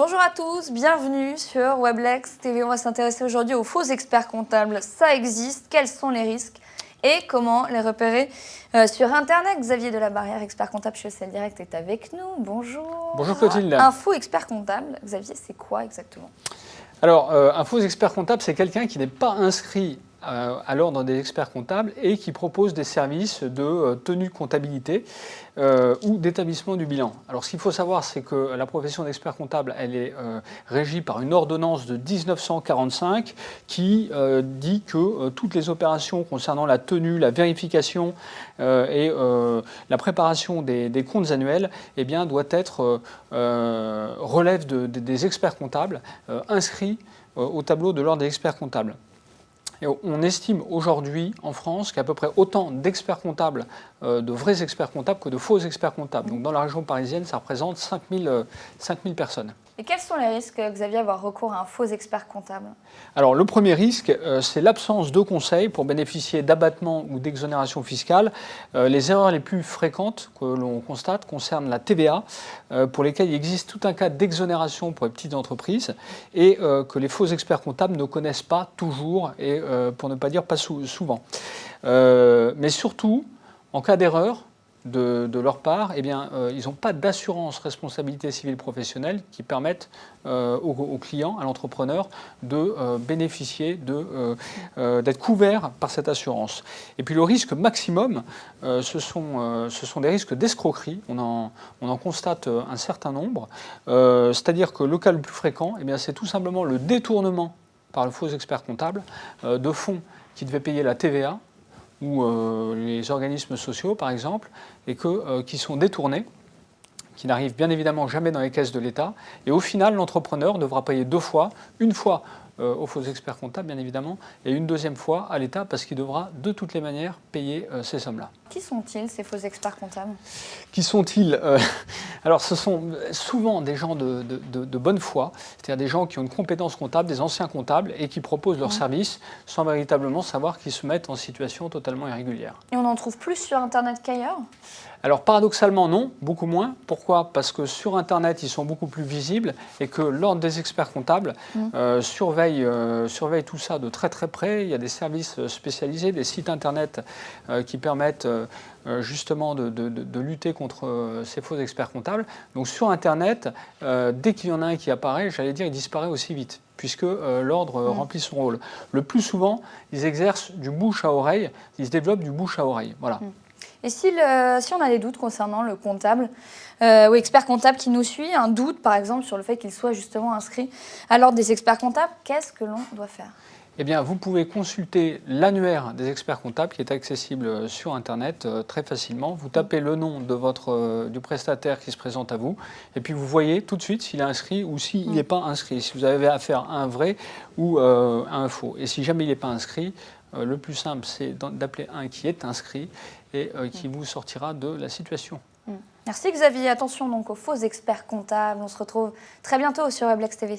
Bonjour à tous, bienvenue sur Weblex TV. On va s'intéresser aujourd'hui aux faux experts comptables. Ça existe, quels sont les risques et comment les repérer sur Internet? Xavier Delabarrière, expert comptable chez ECL Direct, est avec nous. Bonjour. Bonjour Clotilde. Un faux expert comptable, Xavier, c'est quoi exactement? Alors, un faux expert comptable, c'est quelqu'un qui n'est pas inscrit à l'ordre des experts comptables et qui propose des services de tenue de comptabilité ou d'établissement du bilan. Alors, ce qu'il faut savoir, c'est que la profession d'expert comptable, elle est régie par une ordonnance de 1945 qui dit que toutes les opérations concernant la tenue, la vérification et la préparation des comptes annuels, eh bien, doit être relève des experts comptables inscrits au tableau de l'ordre des experts comptables. Et on estime aujourd'hui en France qu'il y a à peu près autant d'experts comptables, de vrais experts comptables, que de faux experts comptables. Donc dans la région parisienne, ça représente 5000 personnes. Et quels sont les risques, Xavier, d'avoir recours à un faux expert comptable? Alors le premier risque, c'est l'absence de conseils pour bénéficier d'abattements ou d'exonérations fiscales. Les erreurs les plus fréquentes que l'on constate concernent la TVA, pour lesquelles il existe tout un cas d'exonération pour les petites entreprises et que les faux experts comptables ne connaissent pas toujours et pour ne pas dire pas souvent. Mais surtout, en cas d'erreur, de leur part, eh bien, ils n'ont pas d'assurance responsabilité civile professionnelle qui permettent au client, à l'entrepreneur, de bénéficier, d'être couvert par cette assurance. Et puis le risque maximum, ce sont des risques d'escroquerie. On en constate un certain nombre. C'est-à-dire que le cas le plus fréquent, eh bien, c'est tout simplement le détournement par le faux expert comptable de fonds qui devaient payer la TVA ou les organismes sociaux, par exemple, et qui sont détournés, qui n'arrivent bien évidemment jamais dans les caisses de l'État. Et au final, l'entrepreneur devra payer deux fois, une fois aux faux experts comptables, bien évidemment, et une deuxième fois à l'État, parce qu'il devra de toutes les manières payer ces sommes-là. Qui sont-ils, ces faux experts comptables? Qui sont-ils? Alors, ce sont souvent des gens de bonne foi, c'est-à-dire des gens qui ont une compétence comptable, des anciens comptables, et qui proposent leurs services sans véritablement savoir qu'ils se mettent en situation totalement irrégulière. Et on en trouve plus sur Internet qu'ailleurs? Alors paradoxalement non, beaucoup moins. Pourquoi? Parce que sur Internet, ils sont beaucoup plus visibles et que l'ordre des experts comptables surveille tout ça de très très près. Il y a des services spécialisés, des sites Internet qui permettent justement de lutter contre ces faux experts comptables. Donc sur Internet, dès qu'il y en a un qui apparaît, j'allais dire, il disparaît aussi vite, puisque l'ordre remplit son rôle. Le plus souvent, ils exercent du bouche à oreille, ils se développent du bouche à oreille. Voilà. Et si on a des doutes concernant le comptable ou expert comptable qui nous suit, un doute par exemple sur le fait qu'il soit justement inscrit à l'ordre des experts comptables, qu'est-ce que l'on doit faire? Eh bien, vous pouvez consulter l'annuaire des experts comptables qui est accessible sur Internet très facilement. Vous tapez le nom du prestataire qui se présente à vous et puis vous voyez tout de suite s'il est inscrit ou s'il n'est pas inscrit, si vous avez affaire à un vrai ou à un faux. Et si jamais il n'est pas inscrit, le plus simple, c'est d'appeler un qui est inscrit et qui vous sortira de la situation. Merci Xavier. Attention donc aux faux experts comptables. On se retrouve très bientôt sur Weblex TV.